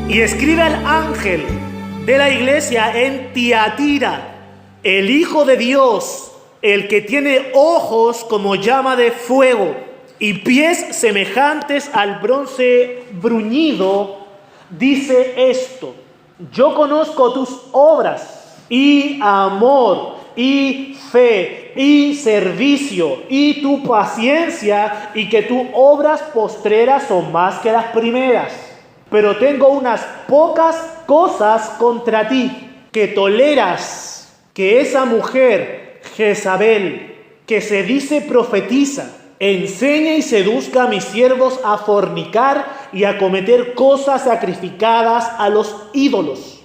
Y escribe al ángel de la iglesia en Tiatira, el Hijo de Dios, el que tiene ojos como llama de fuego y pies semejantes al bronce bruñido, dice esto: yo conozco tus obras y amor y fe y servicio y tu paciencia, y que tus obras postreras son más que las primeras. Pero tengo unas pocas cosas contra ti, que toleras que esa mujer, Jezabel, que se dice profetiza, enseñe y seduzca a mis siervos a fornicar y a cometer cosas sacrificadas a los ídolos.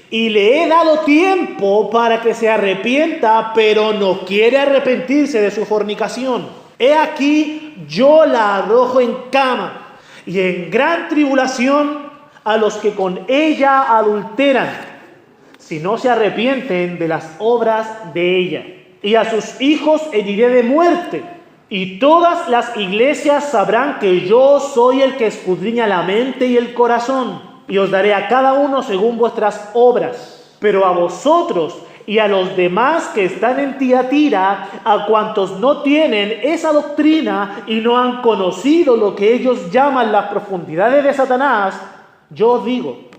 Y le he dado tiempo para que se arrepienta, pero no quiere arrepentirse de su fornicación. He aquí, yo la arrojo en cama y en gran tribulación a los que con ella adulteran, si no se arrepienten de las obras de ella. Y a sus hijos heriré de muerte, y todas las iglesias sabrán que yo soy el que escudriña la mente y el corazón, y os daré a cada uno según vuestras obras. Pero a vosotros y a los demás que están en Tiatira, a cuantos no tienen esa doctrina y no han conocido lo que ellos llaman las profundidades de Satanás, yo os digo,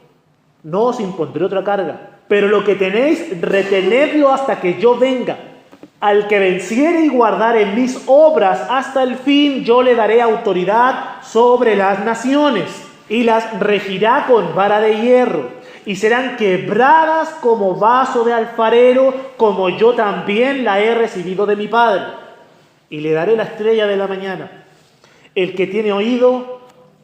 no os impondré otra carga, pero lo que tenéis, retenedlo hasta que yo venga. Al que venciere y guardare mis obras hasta el fin, yo le daré autoridad sobre las naciones, y las regirá con vara de hierro, y serán quebradas como vaso de alfarero, como yo también la he recibido de mi Padre. Y le daré la estrella de la mañana. El que tiene oído,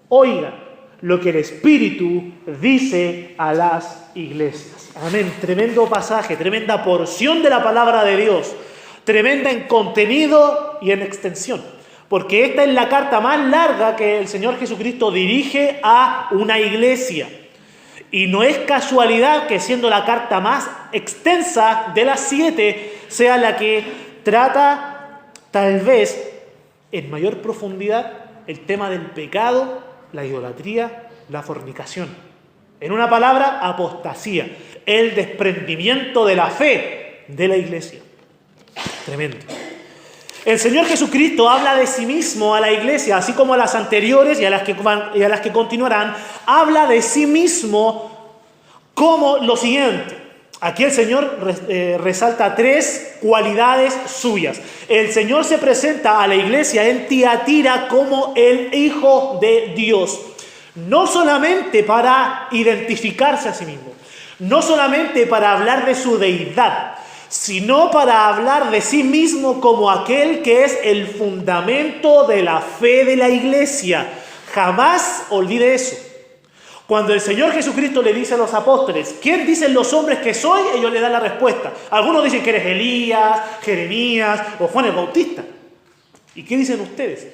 oiga lo que el Espíritu dice a las iglesias. Amén. Tremendo pasaje, tremenda porción de la palabra de Dios. Tremenda en contenido y en extensión. Porque esta es la carta más larga que el Señor Jesucristo dirige a una iglesia. Y no es casualidad que, siendo la carta más extensa de las 7, sea la que trata tal vez en mayor profundidad el tema del pecado, la idolatría, la fornicación. En una palabra, apostasía, el desprendimiento de la fe de la iglesia. Tremendo. El Señor Jesucristo habla de sí mismo a la iglesia, así como a las anteriores y a las que continuarán, habla de sí mismo como lo siguiente. Aquí el Señor resalta 3 cualidades suyas. El Señor se presenta a la iglesia en Tiatira como el Hijo de Dios. No solamente para identificarse a sí mismo, no solamente para hablar de su deidad, sino para hablar de sí mismo como aquel que es el fundamento de la fe de la iglesia. Jamás olvide eso. Cuando el Señor Jesucristo le dice a los apóstoles, ¿quién dicen los hombres que soy? Ellos le dan la respuesta. Algunos dicen que eres Elías, Jeremías o Juan el Bautista. ¿Y qué dicen ustedes?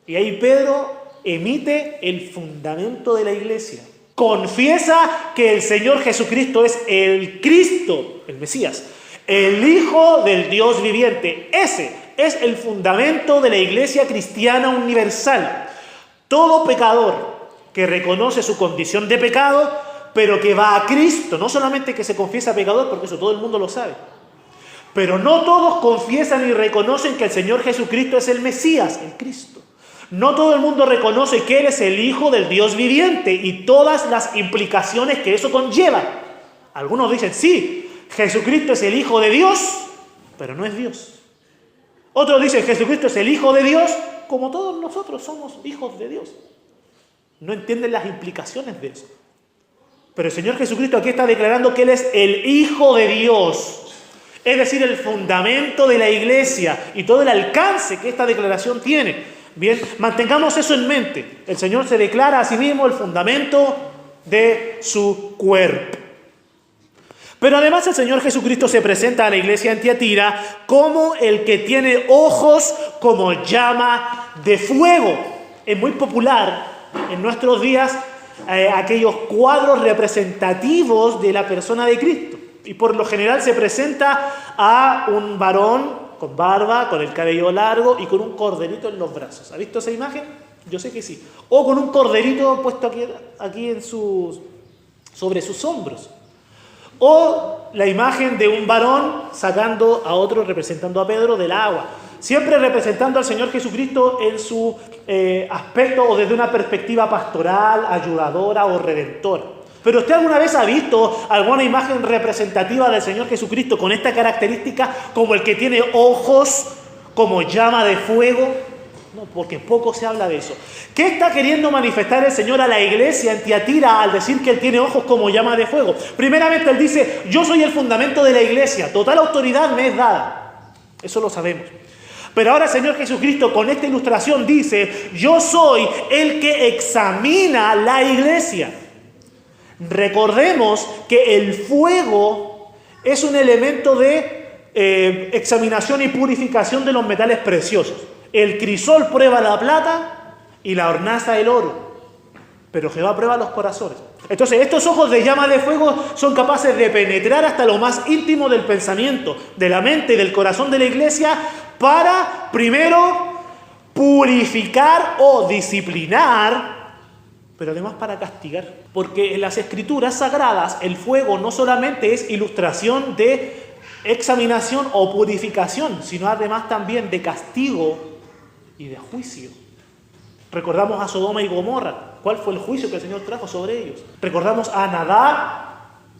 Y ahí Pedro emite el fundamento de la iglesia. Confiesa que el Señor Jesucristo es el Cristo, el Mesías, el Hijo del Dios viviente. Ese es el fundamento de la iglesia cristiana universal. Todo pecador que reconoce su condición de pecado, pero que va a Cristo, no solamente que se confiesa pecador, porque eso todo el mundo lo sabe, pero no todos confiesan y reconocen que el Señor Jesucristo es el Mesías, el Cristo. No todo el mundo reconoce que Él es el Hijo del Dios viviente y todas las implicaciones que eso conlleva. Algunos dicen, sí, Jesucristo es el Hijo de Dios, pero no es Dios. Otros dicen, Jesucristo es el Hijo de Dios, como todos nosotros somos hijos de Dios. No entienden las implicaciones de eso. Pero el Señor Jesucristo aquí está declarando que Él es el Hijo de Dios, es decir, el fundamento de la iglesia y todo el alcance que esta declaración tiene. Bien, mantengamos eso en mente. El Señor se declara a sí mismo el fundamento de su cuerpo. Pero además el Señor Jesucristo se presenta a la iglesia en Tiatira como el que tiene ojos como llama de fuego. Es muy popular en nuestros días aquellos cuadros representativos de la persona de Cristo. Y por lo general se presenta a un varón con barba, con el cabello largo y con un corderito en los brazos. ¿Ha visto esa imagen? Yo sé que sí. O con un corderito puesto aquí en su sobre sus hombros. O la imagen de un varón sacando a otro, representando a Pedro, del agua. Siempre representando al Señor Jesucristo en su aspecto o desde una perspectiva pastoral, ayudadora o redentora. Pero ¿usted alguna vez ha visto alguna imagen representativa del Señor Jesucristo con esta característica, como el que tiene ojos como llama de fuego? No, porque poco se habla de eso. ¿Qué está queriendo manifestar el Señor a la iglesia en Tiatira al decir que Él tiene ojos como llama de fuego? Primeramente Él dice, yo soy el fundamento de la iglesia, total autoridad me es dada. Eso lo sabemos. Pero ahora el Señor Jesucristo con esta ilustración dice, yo soy el que examina la iglesia. Recordemos que el fuego es un elemento de examinación y purificación de los metales preciosos. El crisol prueba la plata y la hornaza el oro, pero Jehová prueba los corazones. Entonces estos ojos de llama de fuego son capaces de penetrar hasta lo más íntimo del pensamiento, de la mente y del corazón de la iglesia para, primero, purificar o disciplinar, pero además para castigar. Porque en las escrituras sagradas el fuego no solamente es ilustración de examinación o purificación, sino además también de castigo y de juicio. Recordamos a Sodoma y Gomorra. ¿Cuál fue el juicio que el Señor trajo sobre ellos? Recordamos a Nadab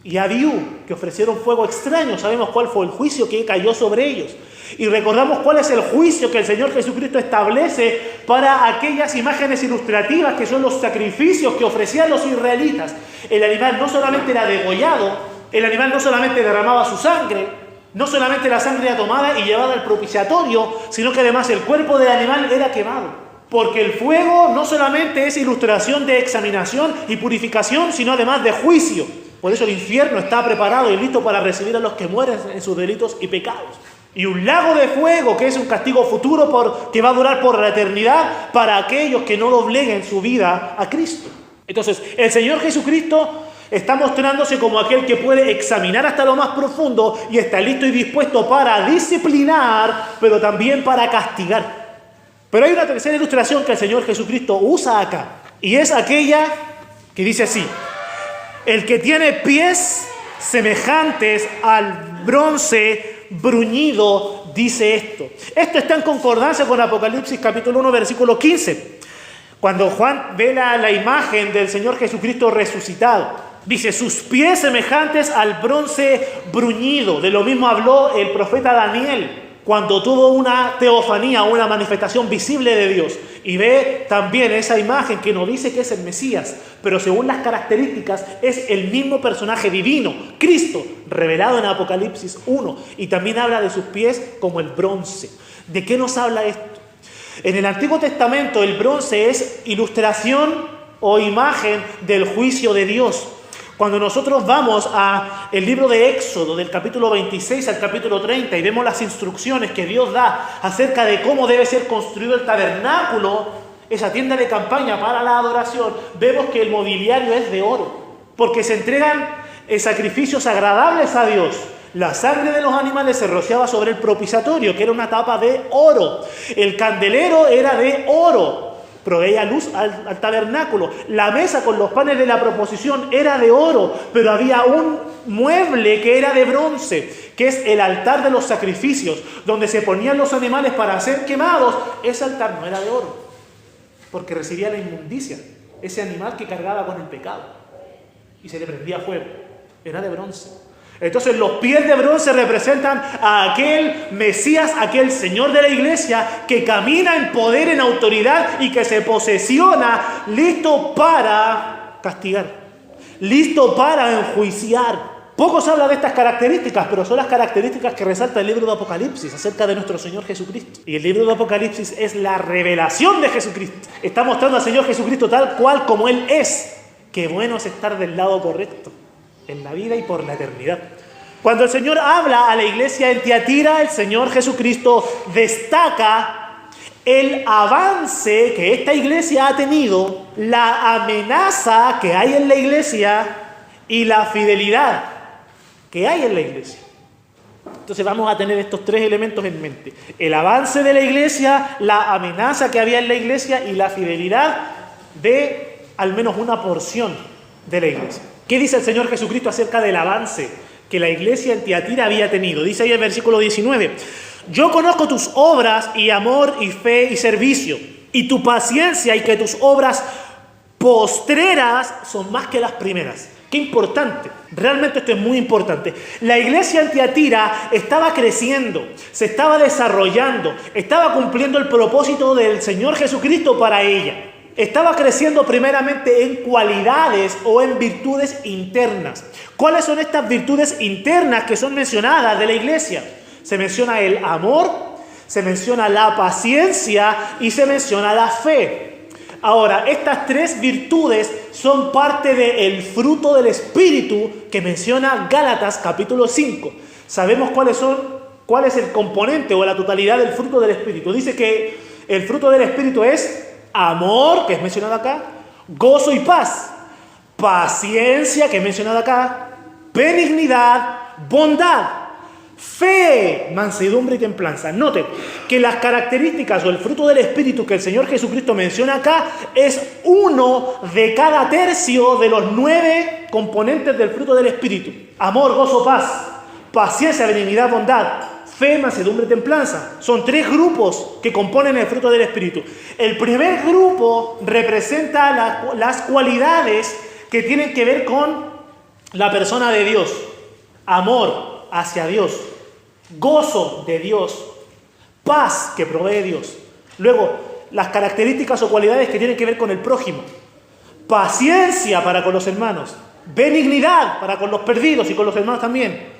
y a Abiú, que ofrecieron fuego extraño. Sabemos cuál fue el juicio que cayó sobre ellos. Y recordamos cuál es el juicio que el Señor Jesucristo establece para aquellas imágenes ilustrativas que son los sacrificios que ofrecían los israelitas. El animal no solamente era degollado, el animal no solamente derramaba su sangre, no solamente la sangre era tomada y llevada al propiciatorio, sino que además el cuerpo del animal era quemado. Porque el fuego no solamente es ilustración de examinación y purificación, sino además de juicio. Por eso el infierno está preparado y listo para recibir a los que mueren en sus delitos y pecados. Y un lago de fuego que es un castigo futuro que va a durar por la eternidad para aquellos que no dobleguen su vida a Cristo. Entonces, el Señor Jesucristo está mostrándose como aquel que puede examinar hasta lo más profundo y está listo y dispuesto para disciplinar, pero también para castigar. Pero hay una tercera ilustración que el Señor Jesucristo usa acá, y es aquella que dice así: el que tiene pies semejantes al bronce bruñido dice esto. Esto está en concordancia con Apocalipsis capítulo 1 versículo 15. Cuando Juan ve la imagen del Señor Jesucristo resucitado, dice, sus pies semejantes al bronce bruñido. De lo mismo habló el profeta Daniel cuando tuvo una teofanía, una manifestación visible de Dios. Y ve también esa imagen que nos dice que es el Mesías, pero según las características es el mismo personaje divino, Cristo, revelado en Apocalipsis 1. Y también habla de sus pies como el bronce. ¿De qué nos habla esto? En el Antiguo Testamento el bronce es ilustración o imagen del juicio de Dios. Cuando nosotros vamos al libro de Éxodo, del capítulo 26 al capítulo 30, y vemos las instrucciones que Dios da acerca de cómo debe ser construido el tabernáculo, esa tienda de campaña para la adoración, vemos que el mobiliario es de oro, porque se entregan sacrificios agradables a Dios. La sangre de los animales se rociaba sobre el propiciatorio, que era una tapa de oro. El candelero era de oro, proveía luz al tabernáculo. La mesa con los panes de la proposición era de oro, pero había un mueble que era de bronce, que es el altar de los sacrificios, donde se ponían los animales para ser quemados. Ese altar no era de oro, porque recibía la inmundicia, ese animal que cargaba con el pecado, y se le prendía fuego. Era de bronce. Entonces los pies de bronce representan a aquel Mesías, aquel Señor de la iglesia que camina en poder, en autoridad y que se posesiona listo para castigar, listo para enjuiciar. Poco se habla de estas características, pero son las características que resalta el libro de Apocalipsis acerca de nuestro Señor Jesucristo. Y el libro de Apocalipsis es la revelación de Jesucristo. Está mostrando al Señor Jesucristo tal cual como Él es. Qué bueno es estar del lado correcto en la vida y por la eternidad. Cuando el Señor habla a la iglesia en Tiatira, el Señor Jesucristo destaca el avance que esta iglesia ha tenido, la amenaza que hay en la iglesia y la fidelidad que hay en la iglesia. Entonces vamos a tener estos tres elementos en mente: el avance de la iglesia, la amenaza que había en la iglesia y la fidelidad de al menos una porción de la iglesia. ¿Qué dice el Señor Jesucristo acerca del avance que la iglesia en Tiatira había tenido? Dice ahí el versículo 19, yo conozco tus obras y amor y fe y servicio, y tu paciencia y que tus obras postreras son más que las primeras. Qué importante, realmente esto es muy importante. La iglesia en Tiatira estaba creciendo, se estaba desarrollando, estaba cumpliendo el propósito del Señor Jesucristo para ella. Estaba creciendo primeramente en cualidades o en virtudes internas. ¿Cuáles son estas virtudes internas que son mencionadas de la iglesia? Se menciona el amor, se menciona la paciencia y se menciona la fe. Ahora, estas tres virtudes son parte del fruto del Espíritu que menciona Gálatas capítulo 5. Sabemos cuál es el componente o la totalidad del fruto del Espíritu. Dice que el fruto del Espíritu es amor, que es mencionado acá, gozo y paz, paciencia, que es mencionado acá, benignidad, bondad, fe, mansedumbre y templanza. Noten que las características o el fruto del Espíritu que el Señor Jesucristo menciona acá es uno de cada tercio de los 9 componentes del fruto del Espíritu. Amor, gozo, paz, paciencia, benignidad, bondad, fe, mansedumbre y templanza. Son 3 grupos que componen el fruto del Espíritu. El primer grupo representa las cualidades que tienen que ver con la persona de Dios. Amor hacia Dios, gozo de Dios, paz que provee Dios. Luego, las características o cualidades que tienen que ver con el prójimo. Paciencia para con los hermanos, benignidad para con los perdidos y con los hermanos también.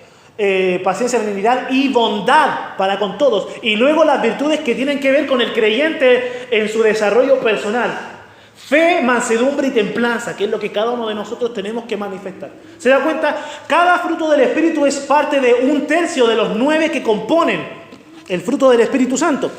Paciencia, benignidad y bondad para con todos. Y luego las virtudes que tienen que ver con el creyente en su desarrollo personal. Fe, mansedumbre y templanza, que es lo que cada uno de nosotros tenemos que manifestar. ¿Se da cuenta? Cada fruto del Espíritu es parte de 1/3 de los 9 que componen el fruto del Espíritu Santo.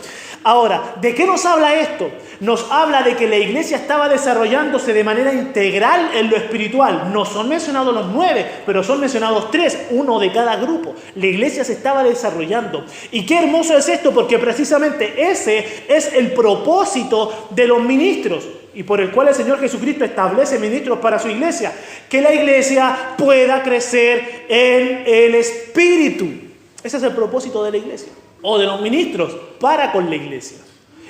Ahora, ¿de qué nos habla esto? Nos habla de que la iglesia estaba desarrollándose de manera integral en lo espiritual. No son mencionados los 9, pero son mencionados 3, uno de cada grupo. La iglesia se estaba desarrollando. Y qué hermoso es esto, porque precisamente ese es el propósito de los ministros, y por el cual el Señor Jesucristo establece ministros para su iglesia. Que la iglesia pueda crecer en el Espíritu. Ese es el propósito de la iglesia, o de los ministros para con la iglesia.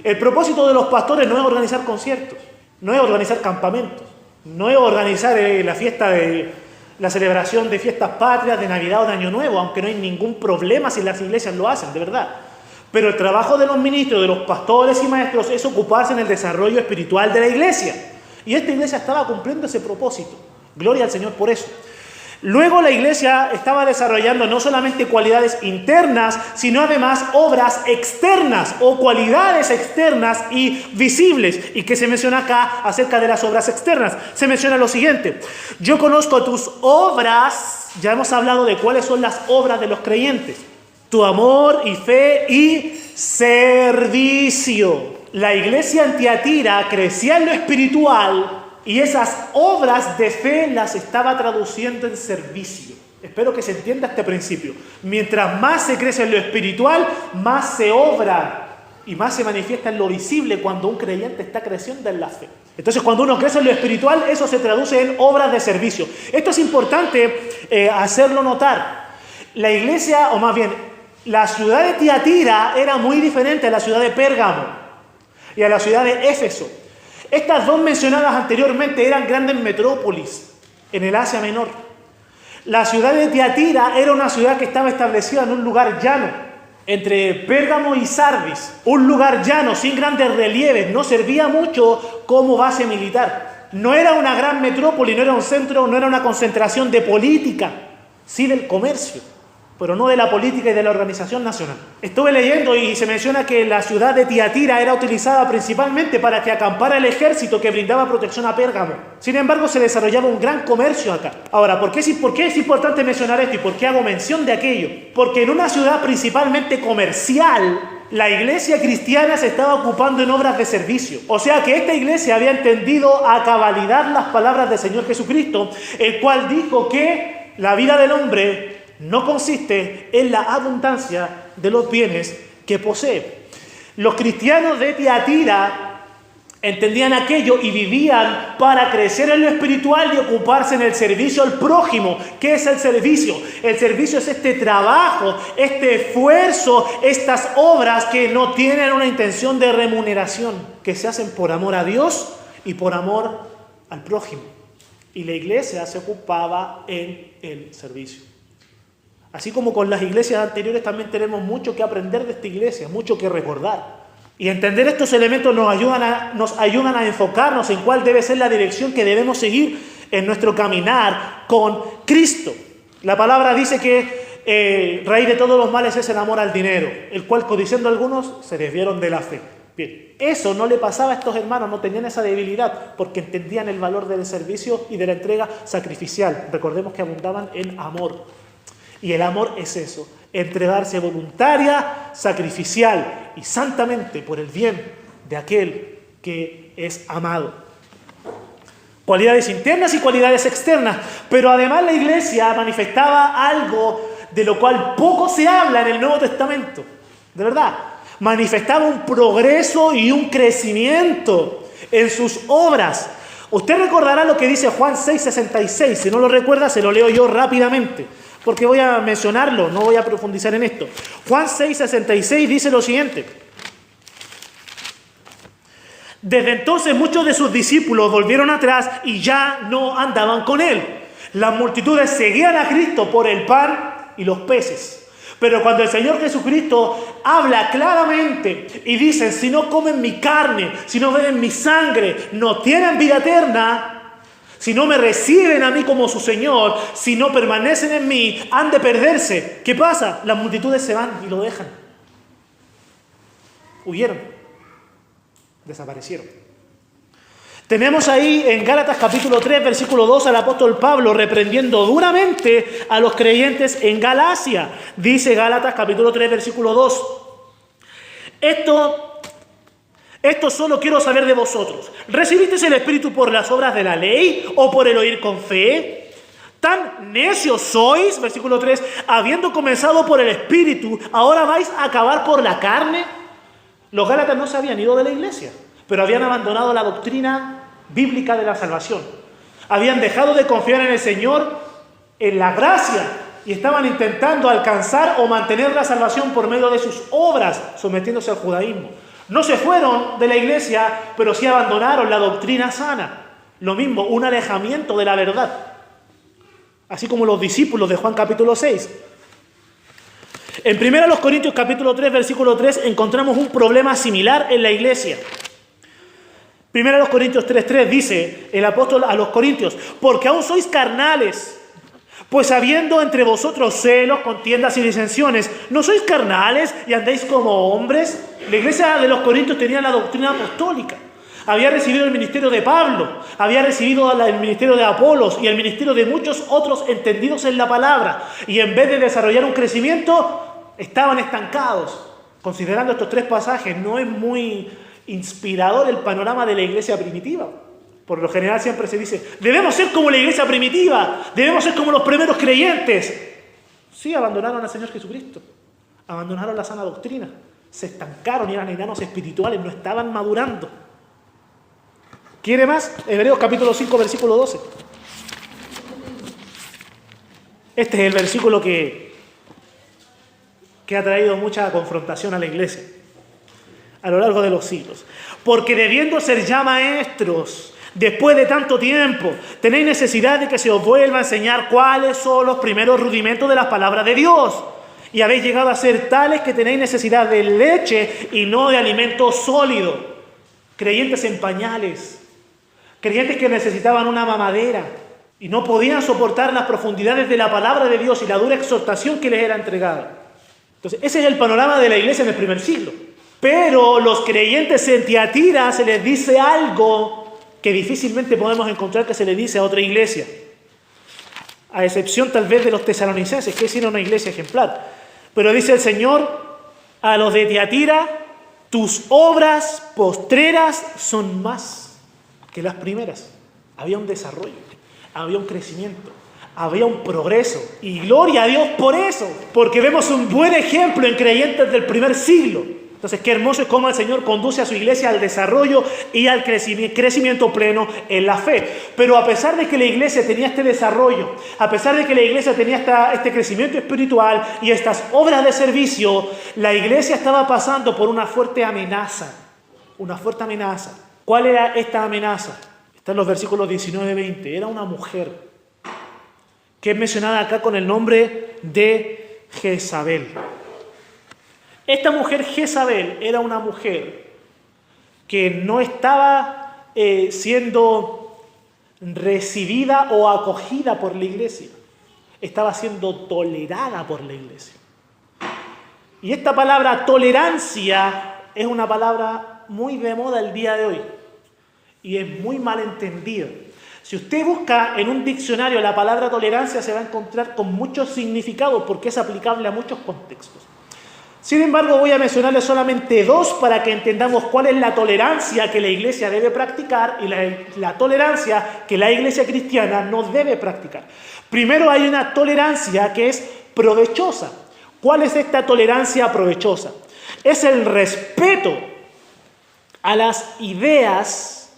El propósito de los pastores no es organizar conciertos, no es organizar campamentos, no es organizar la celebración de fiestas patrias, de Navidad o de Año Nuevo, aunque no hay ningún problema si las iglesias lo hacen, de verdad. Pero el trabajo de los ministros, de los pastores y maestros, es ocuparse en el desarrollo espiritual de la iglesia. Y esta iglesia estaba cumpliendo ese propósito. Gloria al Señor por eso. Luego la iglesia estaba desarrollando no solamente cualidades internas, sino además obras externas o cualidades externas y visibles. ¿Y qué se menciona acá acerca de las obras externas? Se menciona lo siguiente: yo conozco tus obras. Ya hemos hablado de cuáles son las obras de los creyentes: tu amor y fe y servicio. La iglesia en Tiatira crecía en lo espiritual y esas obras de fe las estaba traduciendo en servicio. Espero que se entienda este principio. Mientras más se crece en lo espiritual, más se obra y más se manifiesta en lo visible cuando un creyente está creciendo en la fe. Entonces, cuando uno crece en lo espiritual, eso se traduce en obras de servicio. Esto es importante hacerlo notar. La iglesia, o más bien, la ciudad de Tiatira era muy diferente a la ciudad de Pérgamo y a la ciudad de Éfeso. Estas dos mencionadas anteriormente eran grandes metrópolis en el Asia Menor. La ciudad de Tiatira era una ciudad que estaba establecida en un lugar llano, entre Pérgamo y Sardis. Un lugar llano, sin grandes relieves, no servía mucho como base militar. No era una gran metrópoli, no era un centro, no era una concentración de política, sí del comercio, pero no de la política y de la organización nacional. Estuve leyendo y se menciona que la ciudad de Tiatira era utilizada principalmente para que acampara el ejército que brindaba protección a Pérgamo. Sin embargo, se desarrollaba un gran comercio acá. Ahora, ¿por qué es importante mencionar esto y por qué hago mención de aquello? Porque en una ciudad principalmente comercial, la iglesia cristiana se estaba ocupando en obras de servicio. O sea que esta iglesia había entendido a cabalidad las palabras del Señor Jesucristo, el cual dijo que la vida del hombre no consiste en la abundancia de los bienes que posee. Los cristianos de Tiatira Entendían aquello y vivían para crecer en lo espiritual y ocuparse en el servicio al prójimo. ¿Qué es el servicio? El servicio es este trabajo, este esfuerzo, estas obras que no tienen una intención de remuneración, que se hacen por amor a Dios y por amor al prójimo. Y la iglesia se ocupaba en el servicio. Así como con las iglesias anteriores, también tenemos mucho que aprender de esta iglesia, mucho que recordar. Y entender estos elementos nos ayudan a enfocarnos en cuál debe ser la dirección que debemos seguir en nuestro caminar con Cristo. La palabra dice que raíz de todos los males es el amor al dinero, el cual, codiciando algunos, se desviaron de la fe. Bien, eso no le pasaba a estos hermanos, no tenían esa debilidad, porque entendían el valor del servicio y de la entrega sacrificial. Recordemos que abundaban en amor. Y el amor es eso, entregarse voluntaria, sacrificial y santamente por el bien de aquel que es amado. Cualidades internas y cualidades externas, pero además la iglesia manifestaba algo de lo cual poco se habla en el Nuevo Testamento, de verdad. Manifestaba un progreso y un crecimiento en sus obras. Usted recordará lo que dice Juan 6:66, si no lo recuerda se lo leo yo rápidamente, porque voy a mencionarlo, no voy a profundizar en esto. Juan 6:66 dice lo siguiente: desde entonces muchos de sus discípulos volvieron atrás y ya no andaban con él. Las multitudes seguían a Cristo por el pan y los peces. Pero cuando el Señor Jesucristo habla claramente y dice: si no comen mi carne, si no beben mi sangre, no tienen vida eterna. Si no me reciben a mí como su Señor, si no permanecen en mí, han de perderse. ¿Qué pasa? Las multitudes se van y lo dejan. Huyeron. Desaparecieron. Tenemos ahí en Gálatas capítulo 3, versículo 2 al apóstol Pablo reprendiendo duramente a los creyentes en Galacia. Dice Gálatas capítulo 3, versículo 2. Esto solo quiero saber de vosotros. ¿Recibisteis el Espíritu por las obras de la ley o por el oír con fe? ¿Tan necios sois? Versículo 3. Habiendo comenzado por el Espíritu, ¿ahora vais a acabar por la carne? Los gálatas no se habían ido de la iglesia, pero habían abandonado la doctrina bíblica de la salvación. Habían dejado de confiar en el Señor, en la gracia, y estaban intentando alcanzar o mantener la salvación por medio de sus obras, sometiéndose al judaísmo. No se fueron de la iglesia, pero sí abandonaron la doctrina sana. Lo mismo, un alejamiento de la verdad. Así como los discípulos de Juan capítulo 6. En 1 Corintios capítulo 3, versículo 3, encontramos un problema similar en la iglesia. 1 Corintios 3:3 dice el apóstol a los corintios: porque aún sois carnales, pues habiendo entre vosotros celos, contiendas y disensiones, ¿no sois carnales y andáis como hombres? La iglesia de los corintios tenía la doctrina apostólica. Había recibido el ministerio de Pablo, había recibido el ministerio de Apolos y el ministerio de muchos otros entendidos en la palabra. Y en vez de desarrollar un crecimiento, estaban estancados. Considerando estos tres pasajes, no es muy inspirador el panorama de la iglesia primitiva. Por lo general siempre se dice: debemos ser como la iglesia primitiva, debemos ser como los primeros creyentes. Sí, abandonaron al Señor Jesucristo, abandonaron la sana doctrina, se estancaron y eran enanos espirituales, no estaban madurando. ¿Quiere más? Hebreos capítulo 5, versículo 12. Este es el versículo que ha traído mucha confrontación a la iglesia a lo largo de los siglos. Porque debiendo ser ya maestros, después de tanto tiempo, tenéis necesidad de que se os vuelva a enseñar cuáles son los primeros rudimentos de las palabras de Dios. Y habéis llegado a ser tales que tenéis necesidad de leche y no de alimento sólido. Creyentes en pañales, creyentes que necesitaban una mamadera y no podían soportar las profundidades de la palabra de Dios y la dura exhortación que les era entregada. Entonces, ese es el panorama de la iglesia en el primer siglo. Pero los creyentes en Tiatira se les dice algo que difícilmente podemos encontrar que se le dice a otra iglesia. A excepción tal vez de los tesalonicenses, que es una iglesia ejemplar. Pero dice el Señor a los de Tiatira: tus obras postreras son más que las primeras. Había un desarrollo, había un crecimiento, había un progreso. Y gloria a Dios por eso, porque vemos un buen ejemplo en creyentes del primer siglo. Entonces, qué hermoso es cómo el Señor conduce a su iglesia al desarrollo y al crecimiento pleno en la fe. Pero a pesar de que la iglesia tenía este desarrollo, a pesar de que la iglesia tenía este crecimiento espiritual y estas obras de servicio, la iglesia estaba pasando por una fuerte amenaza. Una fuerte amenaza. ¿Cuál era esta amenaza? Está en los versículos 19 y 20. Era una mujer que es mencionada acá con el nombre de Jezabel. Esta mujer Jezabel era una mujer que no estaba siendo recibida o acogida por la iglesia. Estaba siendo tolerada por la iglesia. Y esta palabra tolerancia es una palabra muy de moda el día de hoy. Y es muy mal entendida. Si usted busca en un diccionario la palabra tolerancia, se va a encontrar con muchos significados porque es aplicable a muchos contextos. Sin embargo, voy a mencionarles solamente dos para que entendamos cuál es la tolerancia que la iglesia debe practicar y la tolerancia que la iglesia cristiana no debe practicar. Primero, hay una tolerancia que es provechosa. ¿Cuál es esta tolerancia provechosa? Es el respeto a las ideas,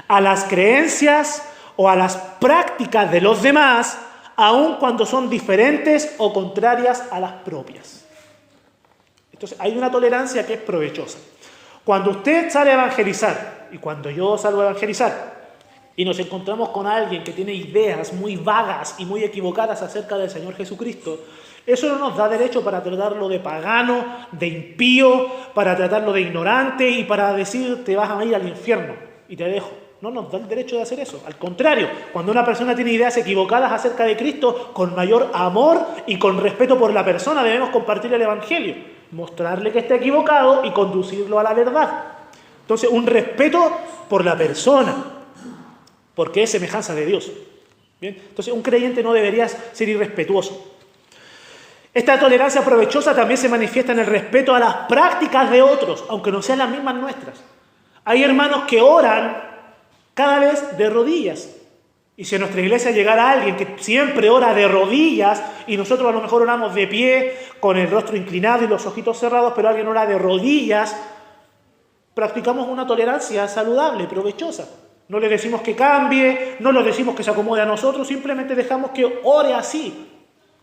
a las creencias o a las prácticas de los demás, aun cuando son diferentes o contrarias a las propias. Entonces, hay una tolerancia que es provechosa. Cuando usted sale a evangelizar, y cuando yo salgo a evangelizar, y nos encontramos con alguien que tiene ideas muy vagas y muy equivocadas acerca del Señor Jesucristo, eso no nos da derecho para tratarlo de pagano, de impío, para tratarlo de ignorante y para decir te vas a ir al infierno y te dejo. No nos da el derecho de hacer eso. Al contrario, cuando una persona tiene ideas equivocadas acerca de Cristo, con mayor amor y con respeto por la persona debemos compartir el Evangelio, mostrarle que está equivocado y conducirlo a la verdad. Entonces, un respeto por la persona, porque es semejanza de Dios. ¿Bien? Entonces, un creyente no debería ser irrespetuoso. Esta tolerancia provechosa también se manifiesta en el respeto a las prácticas de otros, aunque no sean las mismas nuestras. Hay hermanos que oran cada vez de rodillas. Y si en nuestra iglesia llegara alguien que siempre ora de rodillas, y nosotros a lo mejor oramos de pie, con el rostro inclinado y los ojitos cerrados, pero alguien ora de rodillas, practicamos una tolerancia saludable, provechosa. No le decimos que cambie, no le decimos que se acomode a nosotros, simplemente dejamos que ore así.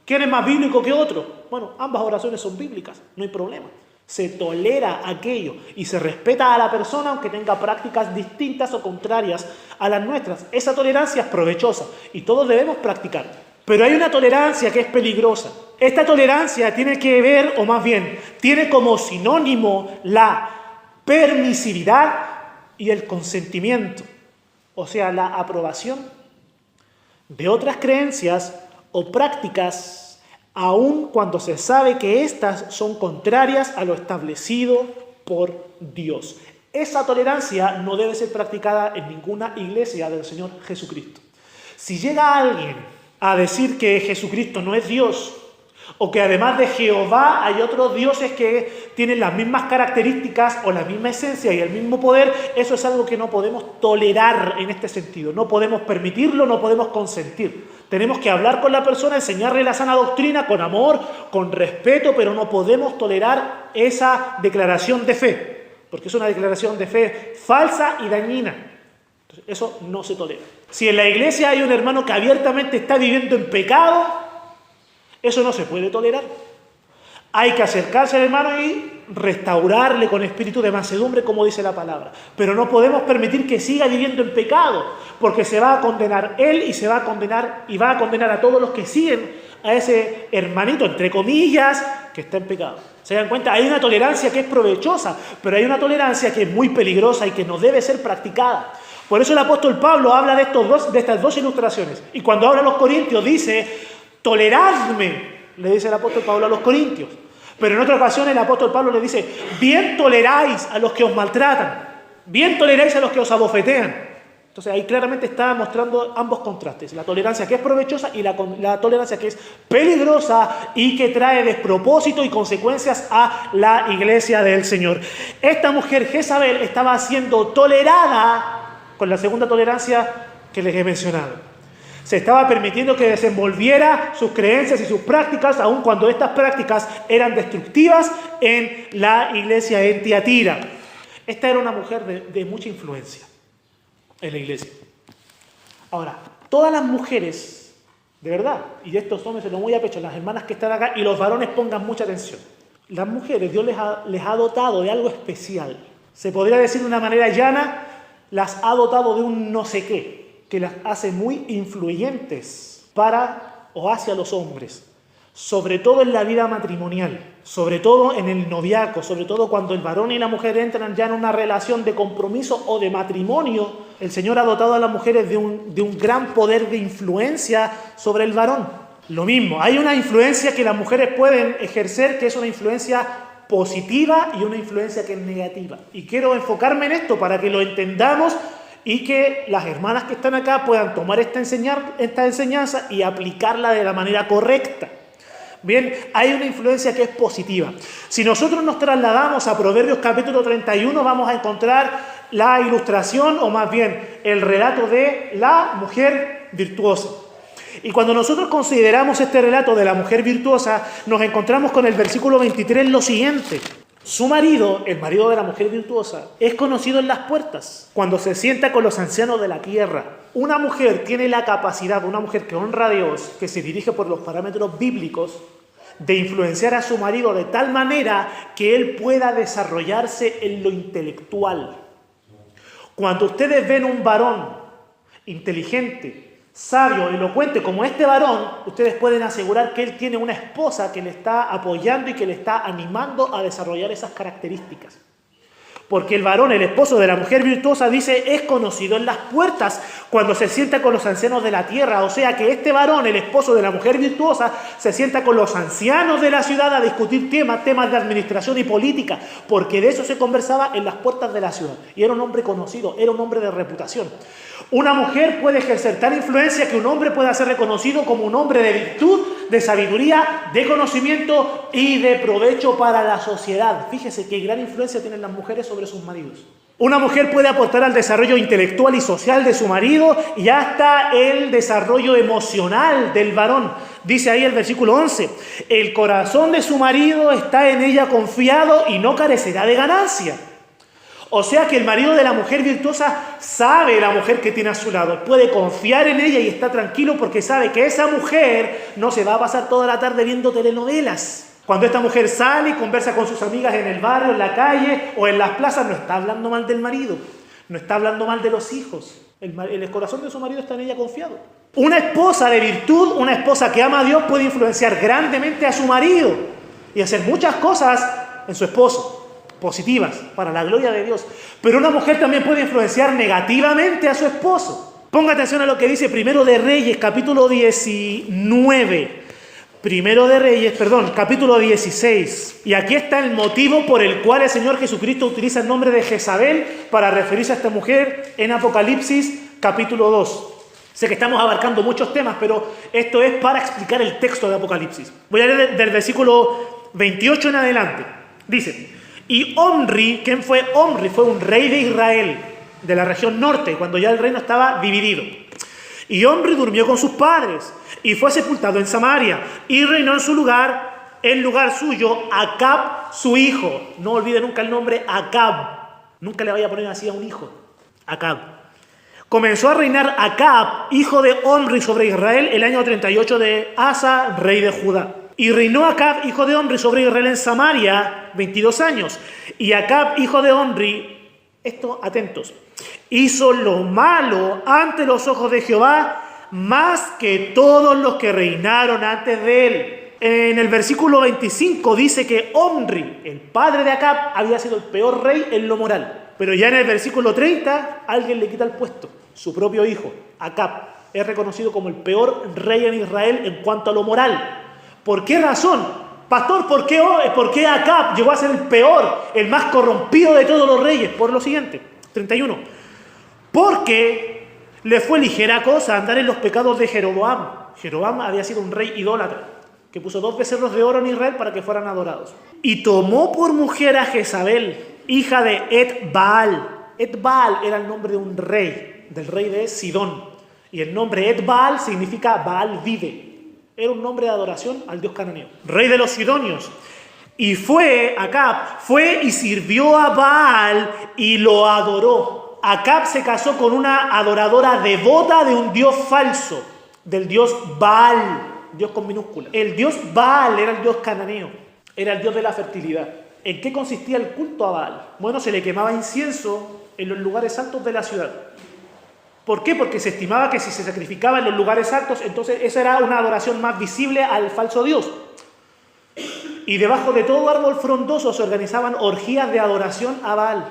¿Quién es más bíblico que otro? Bueno, ambas oraciones son bíblicas, no hay problema. Se tolera aquello y se respeta a la persona aunque tenga prácticas distintas o contrarias a las nuestras. Esa tolerancia es provechosa y todos debemos practicar. Pero hay una tolerancia que es peligrosa. Esta tolerancia tiene que ver, o más bien, tiene como sinónimo la permisividad y el consentimiento. O sea, la aprobación de otras creencias o prácticas aun cuando se sabe que éstas son contrarias a lo establecido por Dios. Esa tolerancia no debe ser practicada en ninguna iglesia del Señor Jesucristo. Si llega alguien a decir que Jesucristo no es Dios, o que además de Jehová hay otros dioses que tienen las mismas características o la misma esencia y el mismo poder, eso es algo que no podemos tolerar en este sentido. No podemos permitirlo, no podemos consentir. Tenemos que hablar con la persona, enseñarle la sana doctrina con amor, con respeto, pero no podemos tolerar esa declaración de fe, porque es una declaración de fe falsa y dañina. Entonces, eso no se tolera. Si en la iglesia hay un hermano que abiertamente está viviendo en pecado, eso no se puede tolerar. Hay que acercarse al hermano y restaurarle con espíritu de mansedumbre, como dice la palabra. Pero no podemos permitir que siga viviendo en pecado, porque se va a condenar él y se va a condenar y va a condenar a todos los que siguen a ese hermanito, entre comillas, que está en pecado. ¿Se dan cuenta? Hay una tolerancia que es provechosa, pero hay una tolerancia que es muy peligrosa y que no debe ser practicada. Por eso el apóstol Pablo habla de estas dos ilustraciones. Y cuando habla a los corintios dice: toleradme, le dice el apóstol Pablo a los corintios. Pero en otra ocasión el apóstol Pablo le dice: bien toleráis a los que os maltratan, bien toleráis a los que os abofetean. Entonces ahí claramente está mostrando ambos contrastes, la tolerancia que es provechosa y la tolerancia que es peligrosa y que trae despropósito y consecuencias a la iglesia del Señor. Esta mujer Jezabel estaba siendo tolerada con la segunda tolerancia que les he mencionado. Se estaba permitiendo que desenvolviera sus creencias y sus prácticas, aun cuando estas prácticas eran destructivas en la iglesia en Tiatira. Esta era una mujer de mucha influencia en la iglesia. Ahora, todas las mujeres, de verdad, y estos hombres se lo muy a pecho, las hermanas que están acá, y los varones pongan mucha atención. Las mujeres, Dios les ha dotado de algo especial. Se podría decir de una manera llana, las ha dotado de un no sé qué, que las hace muy influyentes para o hacia los hombres, sobre todo en la vida matrimonial, sobre todo en el noviazgo, sobre todo cuando el varón y la mujer entran ya en una relación de compromiso o de matrimonio. El Señor ha dotado a las mujeres de un gran poder de influencia sobre el varón. Lo mismo, hay una influencia que las mujeres pueden ejercer, que es una influencia positiva y una influencia que es negativa. Y quiero enfocarme en esto para que lo entendamos y que las hermanas que están acá puedan tomar esta enseñanza y aplicarla de la manera correcta. Bien, hay una influencia que es positiva. Si nosotros nos trasladamos a Proverbios capítulo 31, vamos a encontrar la ilustración, o más bien el relato de la mujer virtuosa. Y cuando nosotros consideramos este relato de la mujer virtuosa, nos encontramos con el versículo 23 lo siguiente. Su marido, el marido de la mujer virtuosa, es conocido en las puertas, cuando se sienta con los ancianos de la tierra. Una mujer tiene la capacidad, una mujer que honra a Dios, que se dirige por los parámetros bíblicos, de influenciar a su marido de tal manera que él pueda desarrollarse en lo intelectual. Cuando ustedes ven un varón inteligente, sabio, elocuente como este varón, ustedes pueden asegurar que él tiene una esposa que le está apoyando y que le está animando a desarrollar esas características. Porque el varón, el esposo de la mujer virtuosa, dice, es conocido en las puertas cuando se sienta con los ancianos de la tierra. O sea que este varón, el esposo de la mujer virtuosa, se sienta con los ancianos de la ciudad a discutir temas de administración y política, porque de eso se conversaba en las puertas de la ciudad. Y era un hombre conocido, era un hombre de reputación. Una mujer puede ejercer tal influencia que un hombre pueda ser reconocido como un hombre de virtud, de sabiduría, de conocimiento y de provecho para la sociedad. Fíjese qué gran influencia tienen las mujeres sobre sus maridos. Una mujer puede aportar al desarrollo intelectual y social de su marido y hasta el desarrollo emocional del varón. Dice ahí el versículo 11, el corazón de su marido está en ella confiado y no carecerá de ganancia. O sea que el marido de la mujer virtuosa sabe la mujer que tiene a su lado, puede confiar en ella y está tranquilo porque sabe que esa mujer no se va a pasar toda la tarde viendo telenovelas. Cuando esta mujer sale y conversa con sus amigas en el barrio, en la calle o en las plazas, no está hablando mal del marido, no está hablando mal de los hijos. El corazón de su marido está en ella confiado. Una esposa de virtud, una esposa que ama a Dios, puede influenciar grandemente a su marido y hacer muchas cosas en su esposo, positivas, para la gloria de Dios. Pero una mujer también puede influenciar negativamente a su esposo. Ponga atención a lo que dice Primero de Reyes, capítulo 19. Capítulo 16. Y aquí está el motivo por el cual el Señor Jesucristo utiliza el nombre de Jezabel para referirse a esta mujer en Apocalipsis, capítulo 2. Sé que estamos abarcando muchos temas, pero esto es para explicar el texto de Apocalipsis. Voy a leer del versículo 28 en adelante. Dice, y Omri, ¿quién fue Omri? Fue un rey de Israel, de la región norte, cuando ya el reino estaba dividido. Y Omri durmió con sus padres y fue sepultado en Samaria y reinó en lugar suyo, Acab, su hijo. No olvide nunca el nombre Acab. Nunca le vaya a poner así a un hijo. Acab. Comenzó a reinar Acab, hijo de Omri, sobre Israel el año 38 de Asa, rey de Judá. Y reinó Acab, hijo de Omri, sobre Israel en Samaria 22 años. Y Acab, hijo de Omri, esto, atentos, hizo lo malo ante los ojos de Jehová, más que todos los que reinaron antes de él. En el versículo 25 dice que Omri, el padre de Acab, había sido el peor rey en lo moral. Pero ya en el versículo 30, alguien le quita el puesto. Su propio hijo, Acab, es reconocido como el peor rey en Israel en cuanto a lo moral. ¿Por qué razón? Pastor, ¿por qué Acab llegó a ser el peor, el más corrompido de todos los reyes? Por lo siguiente, 31. Porque le fue ligera cosa andar en los pecados de Jeroboam. Jeroboam había sido un rey idólatra, que puso 2 becerros de oro en Israel para que fueran adorados. Y tomó por mujer a Jezabel, hija de Et-Baal. Et-Baal era el nombre de un rey, del rey de Sidón. Y el nombre Et-Baal significa Baal vive. Era un nombre de adoración al dios cananeo. Rey de los sidonios. Y Acab fue y sirvió a Baal y lo adoró. Acab se casó con una adoradora devota de un dios falso, del dios Baal, dios con minúscula. El dios Baal era el dios cananeo, era el dios de la fertilidad. ¿En qué consistía el culto a Baal? Bueno, se le quemaba incienso en los lugares altos de la ciudad. ¿Por qué? Porque se estimaba que si se sacrificaba en los lugares altos, entonces esa era una adoración más visible al falso dios. Y debajo de todo árbol frondoso se organizaban orgías de adoración a Baal,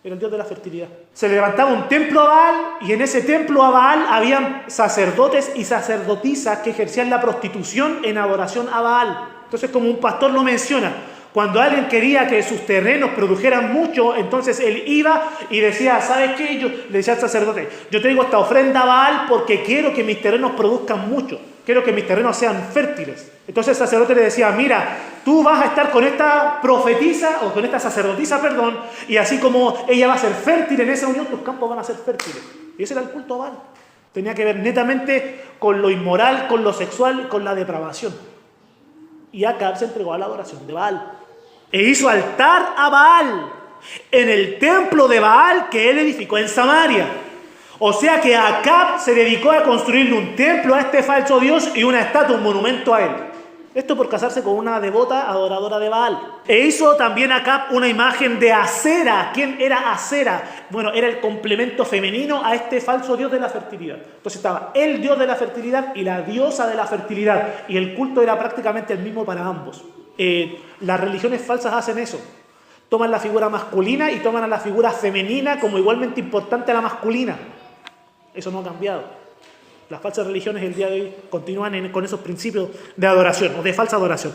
era el dios de la fertilidad. Se levantaba un templo a Baal y en ese templo a Baal habían sacerdotes y sacerdotisas que ejercían la prostitución en adoración a Baal. Entonces, como un pastor lo menciona, cuando alguien quería que sus terrenos produjeran mucho, entonces él iba y decía, ¿sabes qué? Le decía al sacerdote, yo traigo esta ofrenda a Baal porque quiero que mis terrenos produzcan mucho. Quiero que mis terrenos sean fértiles. Entonces el sacerdote le decía, mira, tú vas a estar con esta profetisa, o con esta sacerdotisa, perdón, y así como ella va a ser fértil en esa unión, tus campos van a ser fértiles. Y ese era el culto a Baal. Tenía que ver netamente con lo inmoral, con lo sexual, con la depravación. Y Acab se entregó a la adoración de Baal. E hizo altar a Baal en el templo de Baal que él edificó en Samaria. O sea que Acab se dedicó a construirle un templo a este falso dios y una estatua, un monumento a él. Esto por casarse con una devota adoradora de Baal. E hizo también Acab una imagen de Asera. ¿Quién era Asera? Bueno, era el complemento femenino a este falso dios de la fertilidad. Entonces estaba el dios de la fertilidad y la diosa de la fertilidad. Y el culto era prácticamente el mismo para ambos. Las religiones falsas hacen eso. Toman la figura masculina y toman a la figura femenina como igualmente importante a la masculina. Eso no ha cambiado. Las falsas religiones el día de hoy continúan con esos principios de adoración o de falsa adoración.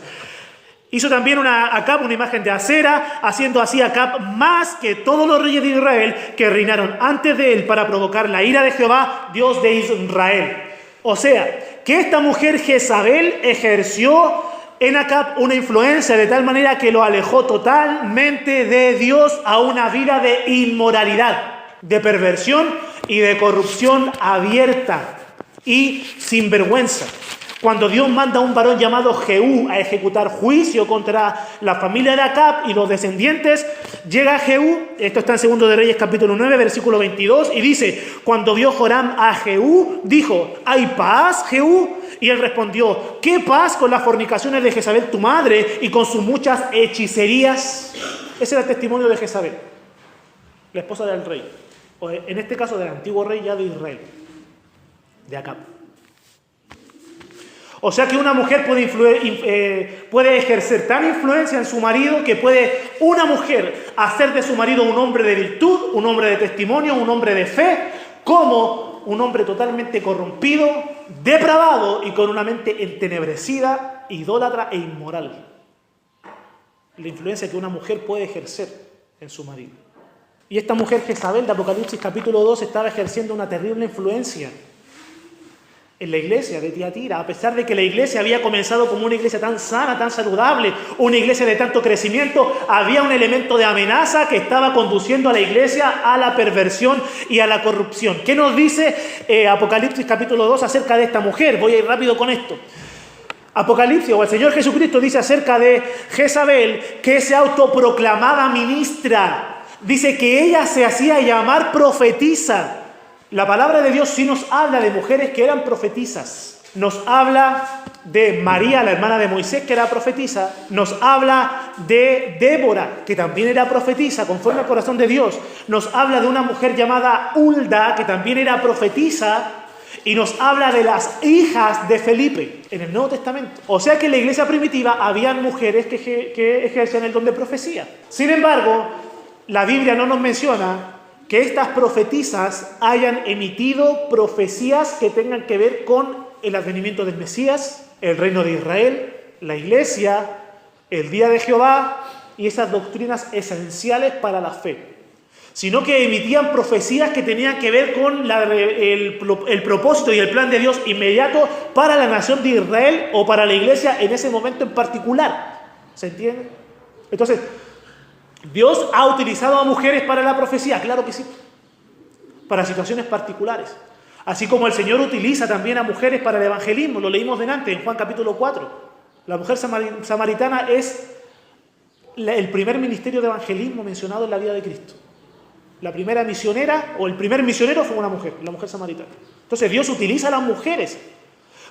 Hizo también Acab una imagen de Asera, haciendo así Acab más que todos los reyes de Israel que reinaron antes de él para provocar la ira de Jehová, Dios de Israel. O sea, que esta mujer Jezabel ejerció en Acab una influencia de tal manera que lo alejó totalmente de Dios a una vida de inmoralidad, de perversión y de corrupción abierta y sin vergüenza. Cuando Dios manda a un varón llamado Jehú a ejecutar juicio contra la familia de Acab y los descendientes, llega Jehú, esto está en 2 de Reyes capítulo 9, versículo 22, y dice, cuando vio Joram a Jehú, dijo, ¿hay paz, Jehú? Y él respondió, ¿qué paz con las fornicaciones de Jezabel tu madre y con sus muchas hechicerías? Ese era el testimonio de Jezabel, la esposa del rey. O en este caso del antiguo rey ya de Israel, de Acab. O sea que una mujer puede ejercer tal influencia en su marido que puede una mujer hacer de su marido un hombre de virtud, un hombre de testimonio, un hombre de fe, como un hombre totalmente corrompido, depravado y con una mente entenebrecida, idólatra e inmoral. La influencia que una mujer puede ejercer en su marido. Y esta mujer Jezabel de Apocalipsis capítulo 2 estaba ejerciendo una terrible influencia en la iglesia de Tiatira, a pesar de que la iglesia había comenzado como una iglesia tan sana, tan saludable, una iglesia de tanto crecimiento, había un elemento de amenaza que estaba conduciendo a la iglesia a la perversión y a la corrupción. ¿Qué nos dice Apocalipsis capítulo 2 acerca de esta mujer? Voy a ir rápido con esto. Apocalipsis, o el Señor Jesucristo dice acerca de Jezabel que se autoproclamaba ministra. Dice que ella se hacía llamar profetisa. La palabra de Dios sí nos habla de mujeres que eran profetisas. Nos habla de María, la hermana de Moisés, que era profetisa. Nos habla de Débora, que también era profetisa, conforme al corazón de Dios. Nos habla de una mujer llamada Hulda, que también era profetisa. Y nos habla de las hijas de Felipe en el Nuevo Testamento. O sea que en la iglesia primitiva habían mujeres que ejercían el don de profecía. Sin embargo, la Biblia no nos menciona que estas profetisas hayan emitido profecías que tengan que ver con el advenimiento del Mesías, el reino de Israel, la iglesia, el día de Jehová y esas doctrinas esenciales para la fe, sino que emitían profecías que tenían que ver con el propósito y el plan de Dios inmediato para la nación de Israel o para la iglesia en ese momento en particular. ¿Se entiende? Entonces, ¿Dios ha utilizado a mujeres para la profecía? Claro que sí, para situaciones particulares. Así como el Señor utiliza también a mujeres para el evangelismo, lo leímos delante en Juan capítulo 4. La mujer samaritana es el primer ministerio de evangelismo mencionado en la vida de Cristo. La primera misionera, o el primer misionero fue una mujer, la mujer samaritana. Entonces Dios utiliza a las mujeres.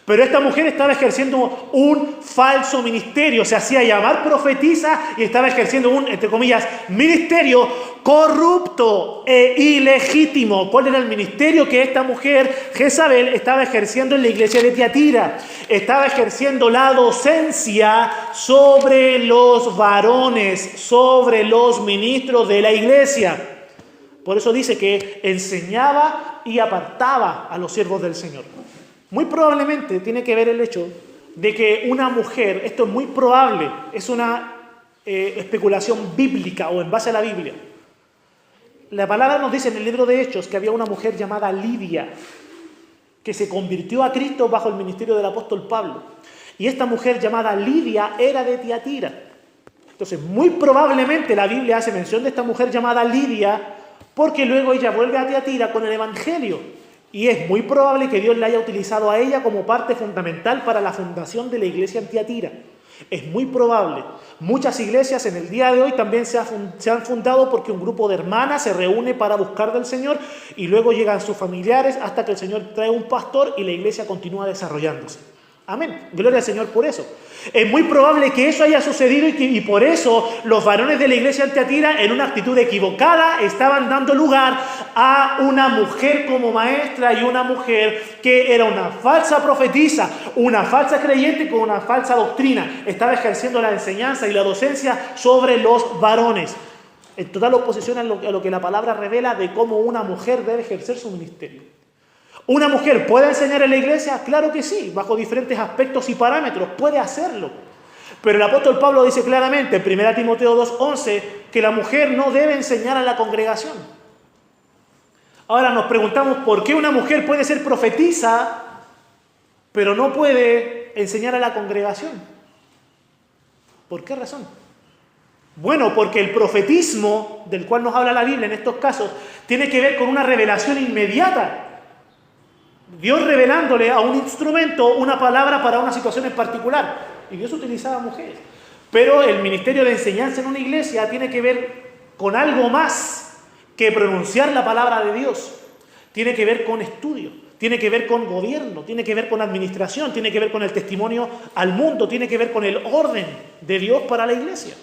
Pero esta mujer estaba ejerciendo un falso ministerio, se hacía llamar profetisa y estaba ejerciendo un, entre comillas, ministerio corrupto e ilegítimo. ¿Cuál era el ministerio que esta mujer, Jezabel, estaba ejerciendo en la iglesia de Tiatira? Estaba ejerciendo la docencia sobre los varones, sobre los ministros de la iglesia. Por eso dice que enseñaba y apartaba a los siervos del Señor. Muy probablemente tiene que ver el hecho de que una mujer, esto es muy probable, es una especulación bíblica o en base a la Biblia. La palabra nos dice en el libro de Hechos que había una mujer llamada Lidia que se convirtió a Cristo bajo el ministerio del apóstol Pablo. Y esta mujer llamada Lidia era de Tiatira. Entonces, muy probablemente la Biblia hace mención de esta mujer llamada Lidia porque luego ella vuelve a Tiatira con el evangelio. Y es muy probable que Dios la haya utilizado a ella como parte fundamental para la fundación de la iglesia en Tiatira. Es muy probable. Muchas iglesias en el día de hoy también se han fundado porque un grupo de hermanas se reúne para buscar del Señor y luego llegan sus familiares hasta que el Señor trae un pastor y la iglesia continúa desarrollándose. Amén. Gloria al Señor por eso. Es muy probable que eso haya sucedido y por eso los varones de la iglesia en Tiatira, en una actitud equivocada, estaban dando lugar a una mujer como maestra y una mujer que era una falsa profetisa, una falsa creyente con una falsa doctrina. Estaba ejerciendo la enseñanza y la docencia sobre los varones. En total oposición a lo que la palabra revela de cómo una mujer debe ejercer su ministerio. ¿Una mujer puede enseñar en la iglesia? Claro que sí, bajo diferentes aspectos y parámetros, puede hacerlo. Pero el apóstol Pablo dice claramente en 1 Timoteo 2:11 que la mujer no debe enseñar a la congregación. Ahora nos preguntamos por qué una mujer puede ser profetisa, pero no puede enseñar a la congregación. ¿Por qué razón? Bueno, porque el profetismo del cual nos habla la Biblia en estos casos tiene que ver con una revelación inmediata. Dios revelándole a un instrumento una palabra para una situación en particular. Y Dios utilizaba mujeres. Pero el ministerio de enseñanza en una iglesia tiene que ver con algo más que pronunciar la palabra de Dios. Tiene que ver con estudio, tiene que ver con gobierno, tiene que ver con administración, tiene que ver con el testimonio al mundo, tiene que ver con el orden de Dios para la iglesia.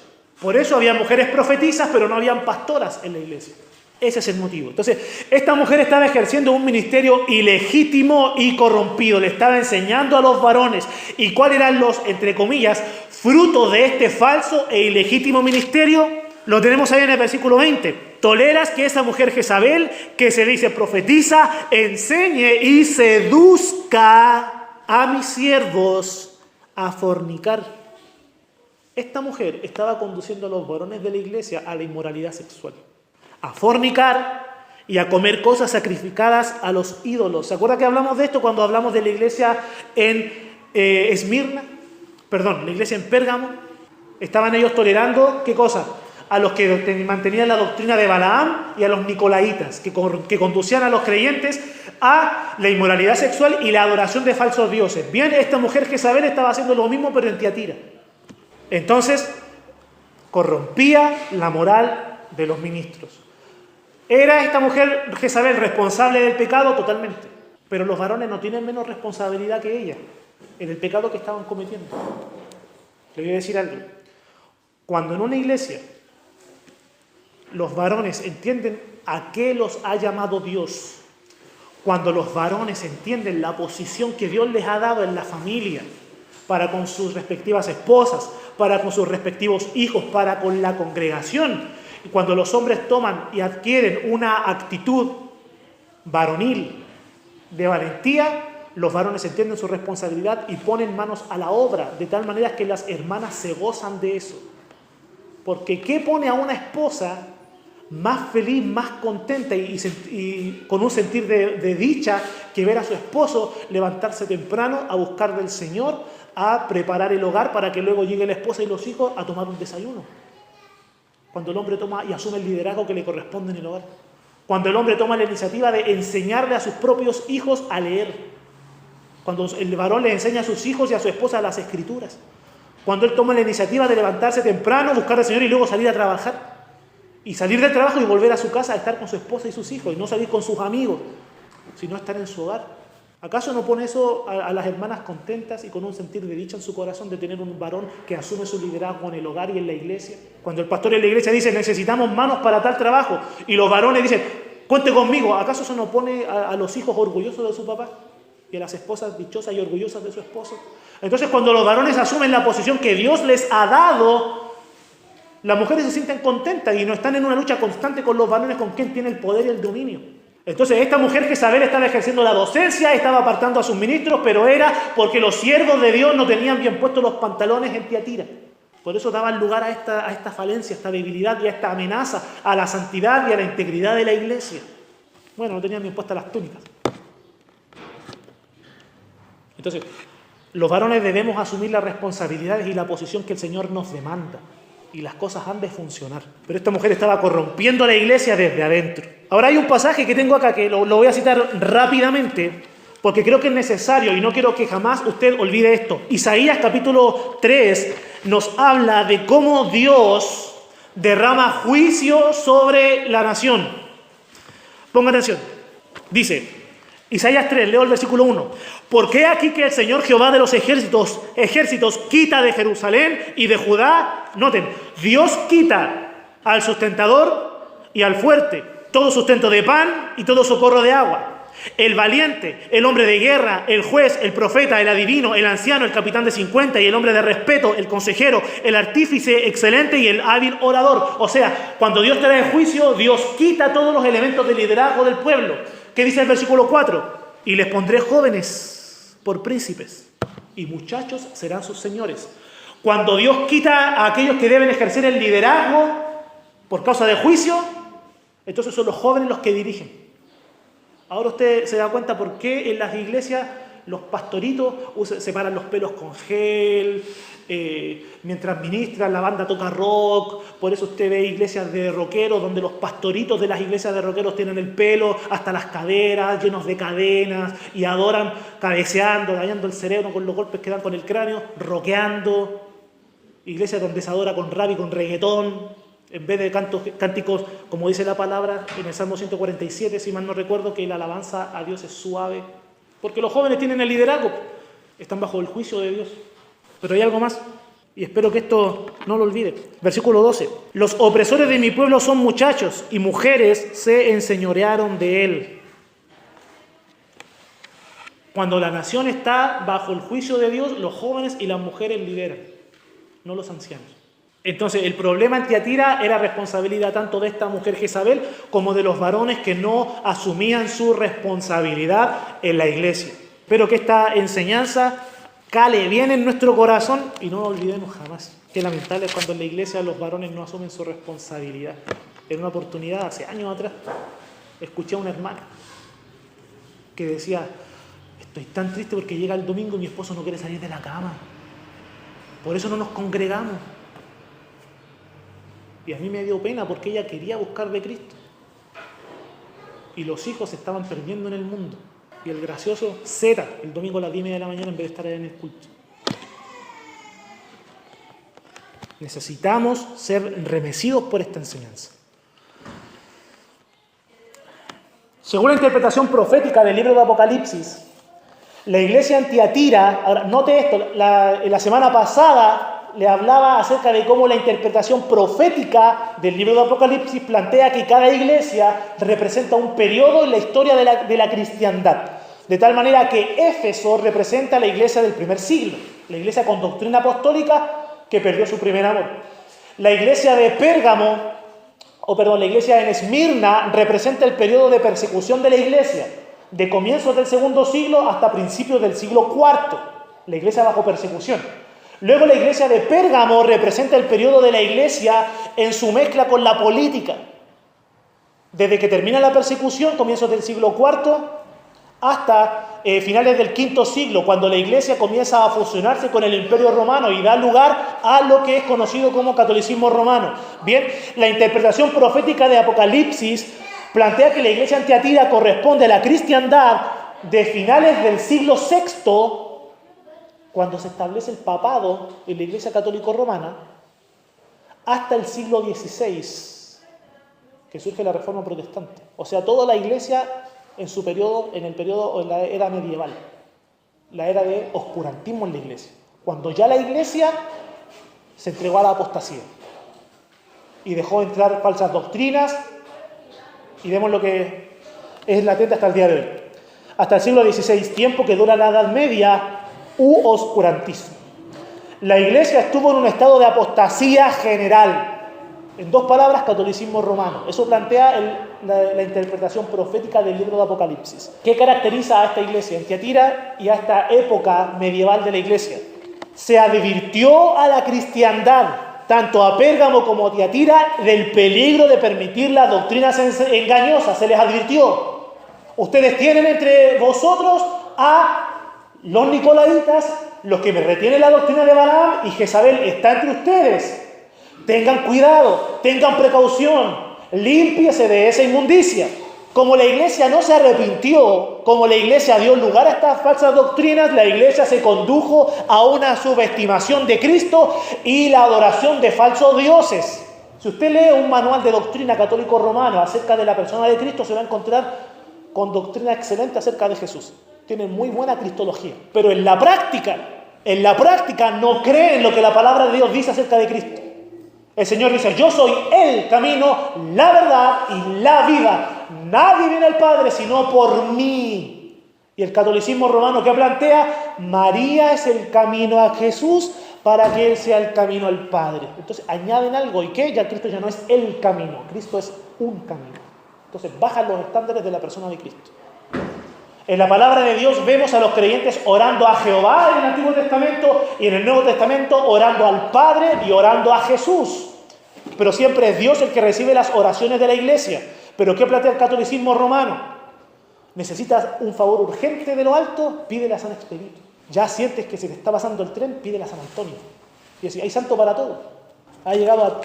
Por eso había mujeres profetisas, pero no habían pastoras en la iglesia. Ese es el motivo. Entonces, esta mujer estaba ejerciendo un ministerio ilegítimo y corrompido. Le estaba enseñando a los varones. ¿Y cuáles eran los, entre comillas, frutos de este falso e ilegítimo ministerio? Lo tenemos ahí en el versículo 20. Toleras que esa mujer Jezabel, que se dice profetiza, enseñe y seduzca a mis siervos a fornicar. Esta mujer estaba conduciendo a los varones de la iglesia a la inmoralidad sexual, a fornicar y a comer cosas sacrificadas a los ídolos. ¿Se acuerda que hablamos de esto cuando hablamos de la iglesia en Esmirna? Perdón, la iglesia en Pérgamo. Estaban ellos tolerando, ¿qué cosa? A los que mantenían la doctrina de Balaam y a los nicolaitas, que conducían a los creyentes a la inmoralidad sexual y la adoración de falsos dioses. Bien, esta mujer Jezabel estaba haciendo lo mismo, pero en Tiatira. Entonces, corrompía la moral de los ministros. ¿Era esta mujer Jezabel responsable del pecado? Totalmente. Pero los varones no tienen menos responsabilidad que ella en el pecado que estaban cometiendo. Le voy a decir algo. Cuando en una iglesia los varones entienden a qué los ha llamado Dios, cuando los varones entienden la posición que Dios les ha dado en la familia, para con sus respectivas esposas, para con sus respectivos hijos, para con la congregación, y cuando los hombres toman y adquieren una actitud varonil de valentía, los varones entienden su responsabilidad y ponen manos a la obra, de tal manera que las hermanas se gozan de eso. Porque ¿qué pone a una esposa más feliz, más contenta y con un sentir de dicha que ver a su esposo levantarse temprano a buscar del Señor, a preparar el hogar para que luego llegue la esposa y los hijos a tomar un desayuno? Cuando el hombre toma y asume el liderazgo que le corresponde en el hogar. Cuando el hombre toma la iniciativa de enseñarle a sus propios hijos a leer. Cuando el varón le enseña a sus hijos y a su esposa las escrituras. Cuando él toma la iniciativa de levantarse temprano, buscar al Señor y luego salir a trabajar. Y salir del trabajo y volver a su casa a estar con su esposa y sus hijos. Y no salir con sus amigos, sino estar en su hogar. ¿Acaso no pone eso a las hermanas contentas y con un sentir de dicha en su corazón de tener un varón que asume su liderazgo en el hogar y en la iglesia? Cuando el pastor en la iglesia dice, necesitamos manos para tal trabajo, y los varones dicen, cuente conmigo, ¿acaso eso no pone a los hijos orgullosos de su papá? Y a las esposas dichosas y orgullosas de su esposo. Entonces, cuando los varones asumen la posición que Dios les ha dado, las mujeres se sienten contentas y no están en una lucha constante con los varones con quien tiene el poder y el dominio. Entonces, esta mujer Jezabel estaba ejerciendo la docencia, estaba apartando a sus ministros, pero era porque los siervos de Dios no tenían bien puestos los pantalones en Tiatira. Por eso daban lugar a esta falencia, a esta debilidad y a esta amenaza a la santidad y a la integridad de la iglesia. Bueno, no tenían bien puestas las túnicas. Entonces, los varones debemos asumir las responsabilidades y la posición que el Señor nos demanda. Y las cosas han de funcionar. Pero esta mujer estaba corrompiendo a la iglesia desde adentro. Ahora hay un pasaje que tengo acá que lo voy a citar rápidamente porque creo que es necesario y no quiero que jamás usted olvide esto. Isaías capítulo 3 nos habla de cómo Dios derrama juicio sobre la nación. Ponga atención. Dice, Isaías 3, leo el versículo 1. Porque he aquí que el Señor Jehová de los ejércitos quita de Jerusalén y de Judá, noten, Dios quita al sustentador y al fuerte, todo sustento de pan y todo socorro de agua. El valiente, el hombre de guerra, el juez, el profeta, el adivino, el anciano, el capitán de 50 y el hombre de respeto, el consejero, el artífice excelente y el hábil orador. O sea, cuando Dios trae juicio, Dios quita todos los elementos de liderazgo del pueblo. ¿Qué dice el versículo 4? Y les pondré jóvenes por príncipes y muchachos serán sus señores. Cuando Dios quita a aquellos que deben ejercer el liderazgo por causa de juicio, entonces son los jóvenes los que dirigen. Ahora usted se da cuenta por qué en las iglesias los pastoritos se paran los pelos con gel, mientras ministran, la banda toca rock. Por eso usted ve iglesias de rockeros donde los pastoritos de las iglesias de rockeros tienen el pelo hasta las caderas, llenos de cadenas, y adoran cabeceando, dañando el cerebro con los golpes que dan con el cráneo, rockeando. Iglesias donde se adora con rap y con reggaetón. En vez de cánticos, como dice la palabra en el Salmo 147, si mal no recuerdo, que la alabanza a Dios es suave. Porque los jóvenes tienen el liderazgo, están bajo el juicio de Dios. Pero hay algo más, y espero que esto no lo olvide. Versículo 12. Los opresores de mi pueblo son muchachos, y mujeres se enseñorearon de él. Cuando la nación está bajo el juicio de Dios, los jóvenes y las mujeres lideran, no los ancianos. Entonces, el problema en Tiatira era responsabilidad tanto de esta mujer Jezabel como de los varones que no asumían su responsabilidad en la iglesia. Espero que esta enseñanza cale bien en nuestro corazón y no olvidemos jamás. Qué lamentable es cuando en la iglesia los varones no asumen su responsabilidad. En una oportunidad, hace años atrás, escuché a una hermana que decía, estoy tan triste porque llega el domingo y mi esposo no quiere salir de la cama. Por eso no nos congregamos. Y a mí me dio pena porque ella quería buscar de Cristo. Y los hijos se estaban perdiendo en el mundo. Y el gracioso Z, el domingo a las 10:30 de la mañana en vez de estar en el culto. Necesitamos ser remecidos por esta enseñanza. Según la interpretación profética del libro de Apocalipsis, la iglesia en Tiatira, ahora note esto, la semana pasada le hablaba acerca de cómo la interpretación profética del libro de Apocalipsis plantea que cada iglesia representa un periodo en la historia de la cristiandad. De tal manera que Éfeso representa la iglesia del primer siglo, la iglesia con doctrina apostólica que perdió su primer amor. La iglesia de Pérgamo, la iglesia en Esmirna representa el periodo de persecución de la iglesia, de comienzos del segundo siglo hasta principios del siglo IV, la iglesia bajo persecución. Luego la iglesia de Pérgamo representa el periodo de la iglesia en su mezcla con la política. Desde que termina la persecución, comienzos del siglo IV, hasta finales del V siglo, cuando la iglesia comienza a fusionarse con el Imperio Romano y da lugar a lo que es conocido como catolicismo romano. Bien, la interpretación profética de Apocalipsis plantea que la iglesia en Tiatira corresponde a la cristiandad de finales del siglo VI, cuando se establece el papado en la iglesia católica romana, hasta el siglo XVI, que surge la Reforma Protestante. O sea, toda la iglesia en su periodo, en la era medieval, la era de oscurantismo en la iglesia, cuando ya la iglesia se entregó a la apostasía y dejó entrar falsas doctrinas, y vemos lo que es latente hasta el día de hoy. Hasta el siglo XVI, tiempo que dura la Edad Media u oscurantismo. La iglesia estuvo en un estado de apostasía general. En dos palabras, catolicismo romano. Eso plantea la interpretación profética del libro de Apocalipsis. ¿Qué caracteriza a esta iglesia en Tiatira y a esta época medieval de la iglesia? Se advirtió a la cristiandad, tanto a Pérgamo como a Tiatira, del peligro de permitir las doctrinas engañosas. Se les advirtió. Ustedes tienen entre vosotros a los nicolaitas, los que me retienen la doctrina de Balaam, y Jezabel está entre ustedes. Tengan cuidado, tengan precaución, límpiese de esa inmundicia. Como la iglesia no se arrepintió, como la iglesia dio lugar a estas falsas doctrinas, la iglesia se condujo a una subestimación de Cristo y la adoración de falsos dioses. Si usted lee un manual de doctrina católico romano acerca de la persona de Cristo, se va a encontrar con doctrina excelente acerca de Jesús. Tienen muy buena cristología, pero en la práctica no creen lo que la palabra de Dios dice acerca de Cristo. El Señor dice: yo soy el camino, la verdad y la vida. Nadie viene al Padre sino por mí. Y el catolicismo romano que plantea: María es el camino a Jesús para que Él sea el camino al Padre. Entonces añaden algo, ¿y qué? Ya Cristo ya no es el camino, Cristo es un camino. Entonces bajan los estándares de la persona de Cristo. En la palabra de Dios vemos a los creyentes orando a Jehová en el Antiguo Testamento, y en el Nuevo Testamento orando al Padre y orando a Jesús. Pero siempre es Dios el que recibe las oraciones de la iglesia. ¿Pero qué plantea el catolicismo romano? ¿Necesitas un favor urgente de lo alto? Pídele a San Expedito. Ya sientes que se te está pasando el tren, pídele a San Antonio. Y así, hay santo para todo. Ha llegado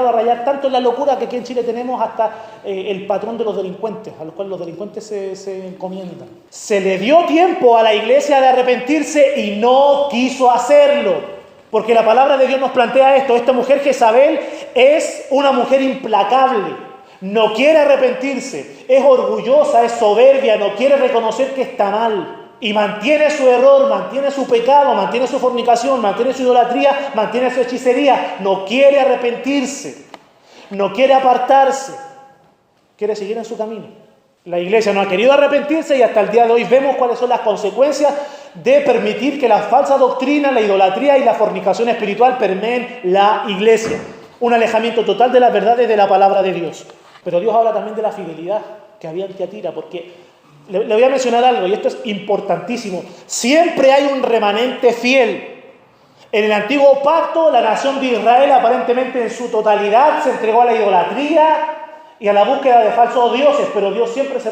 a rayar tanto en la locura que aquí en Chile tenemos hasta el patrón de los delincuentes, a los cuales los delincuentes se encomiendan. Se le dio tiempo a la iglesia de arrepentirse y no quiso hacerlo. Porque la palabra de Dios nos plantea esto: esta mujer Jezabel es una mujer implacable, no quiere arrepentirse, es orgullosa, es soberbia, no quiere reconocer que está mal. Y mantiene su error, mantiene su pecado, mantiene su fornicación, mantiene su idolatría, mantiene su hechicería. No quiere arrepentirse, no quiere apartarse, quiere seguir en su camino. La iglesia no ha querido arrepentirse y hasta el día de hoy vemos cuáles son las consecuencias de permitir que la falsa doctrina, la idolatría y la fornicación espiritual permeen la iglesia. Un alejamiento total de las verdades de la palabra de Dios. Pero Dios habla también de la fidelidad que había en Tiatira, porque le voy a mencionar algo, y esto es importantísimo. Siempre hay un remanente fiel. En el antiguo pacto, la nación de Israel, aparentemente en su totalidad, se entregó a la idolatría y a la búsqueda de falsos dioses, pero Dios siempre se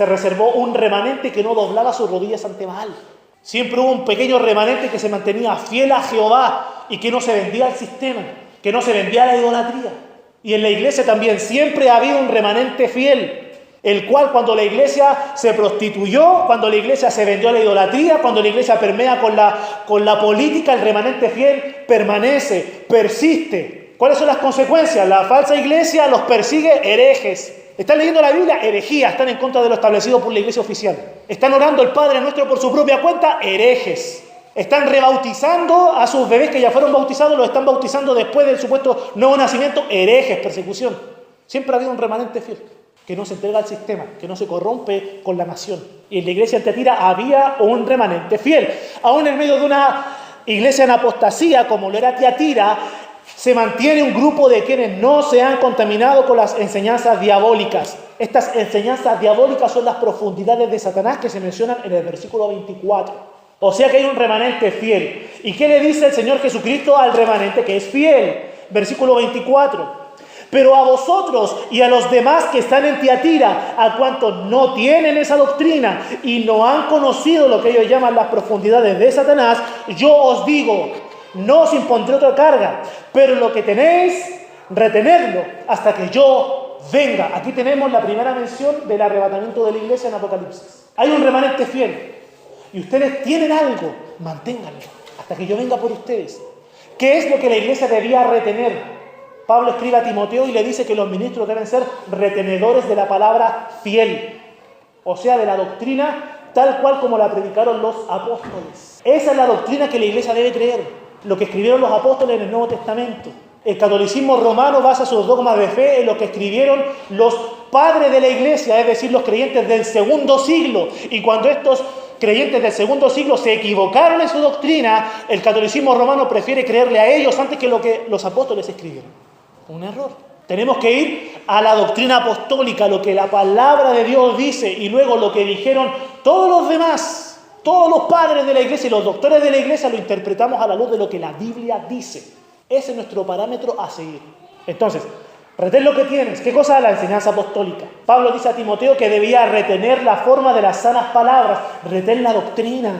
reservó un remanente que no doblaba sus rodillas ante Baal. Siempre hubo un pequeño remanente que se mantenía fiel a Jehová y que no se vendía al sistema, que no se vendía a la idolatría. Y en la iglesia también siempre ha habido un remanente fiel, el cual, cuando la iglesia se prostituyó, cuando la iglesia se vendió a la idolatría, cuando la iglesia permea con la política, el remanente fiel permanece, persiste. ¿Cuáles son las consecuencias? La falsa iglesia los persigue herejes. Están leyendo la Biblia, herejía, están en contra de lo establecido por la iglesia oficial. Están orando el Padre Nuestro por su propia cuenta, herejes. Están rebautizando a sus bebés que ya fueron bautizados, los están bautizando después del supuesto nuevo nacimiento, herejes, persecución. Siempre ha habido un remanente fiel que no se entrega al sistema, que no se corrompe con la nación. Y en la iglesia en Tiatira había un remanente fiel. Aún en medio de una iglesia en apostasía, como lo era Tiatira, se mantiene un grupo de quienes no se han contaminado con las enseñanzas diabólicas. Estas enseñanzas diabólicas son las profundidades de Satanás que se mencionan en el versículo 24. O sea que hay un remanente fiel. ¿Y qué le dice el Señor Jesucristo al remanente que es fiel? Versículo 24. Pero a vosotros y a los demás que están en Tiatira, a cuantos no tienen esa doctrina y no han conocido lo que ellos llaman las profundidades de Satanás, yo os digo, no os impondré otra carga, pero lo que tenéis, retenedlo hasta que yo venga. Aquí tenemos la primera mención del arrebatamiento de la iglesia en Apocalipsis. Hay un remanente fiel y ustedes tienen algo, manténganlo hasta que yo venga por ustedes. ¿Qué es lo que la iglesia debía retener? Pablo escribe a Timoteo y le dice que los ministros deben ser retenedores de la palabra fiel, o sea, de la doctrina tal cual como la predicaron los apóstoles. Esa es la doctrina que la iglesia debe creer, lo que escribieron los apóstoles en el Nuevo Testamento. El catolicismo romano basa sus dogmas de fe en lo que escribieron los padres de la iglesia, es decir, los creyentes del segundo siglo. Y cuando estos creyentes del segundo siglo se equivocaron en su doctrina, el catolicismo romano prefiere creerle a ellos antes que lo que los apóstoles escribieron. Un error. Tenemos que ir a la doctrina apostólica, lo que la palabra de Dios dice, y luego lo que dijeron todos los demás, todos los padres de la iglesia y los doctores de la iglesia, lo interpretamos a la luz de lo que la Biblia dice. Ese es nuestro parámetro a seguir. Entonces, retén lo que tienes. ¿Qué cosa es la enseñanza apostólica? Pablo dice a Timoteo que debía retener la forma de las sanas palabras. Retén la doctrina.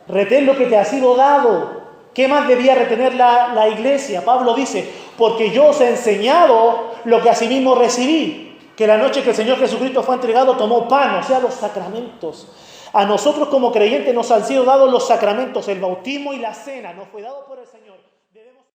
Retén lo que te ha sido dado. ¿Qué más debía retener la iglesia? Pablo dice, porque yo os he enseñado lo que asimismo recibí, que la noche que el Señor Jesucristo fue entregado tomó pan, o sea, los sacramentos. A nosotros como creyentes nos han sido dados los sacramentos, el bautismo y la cena, nos fue dado por el Señor.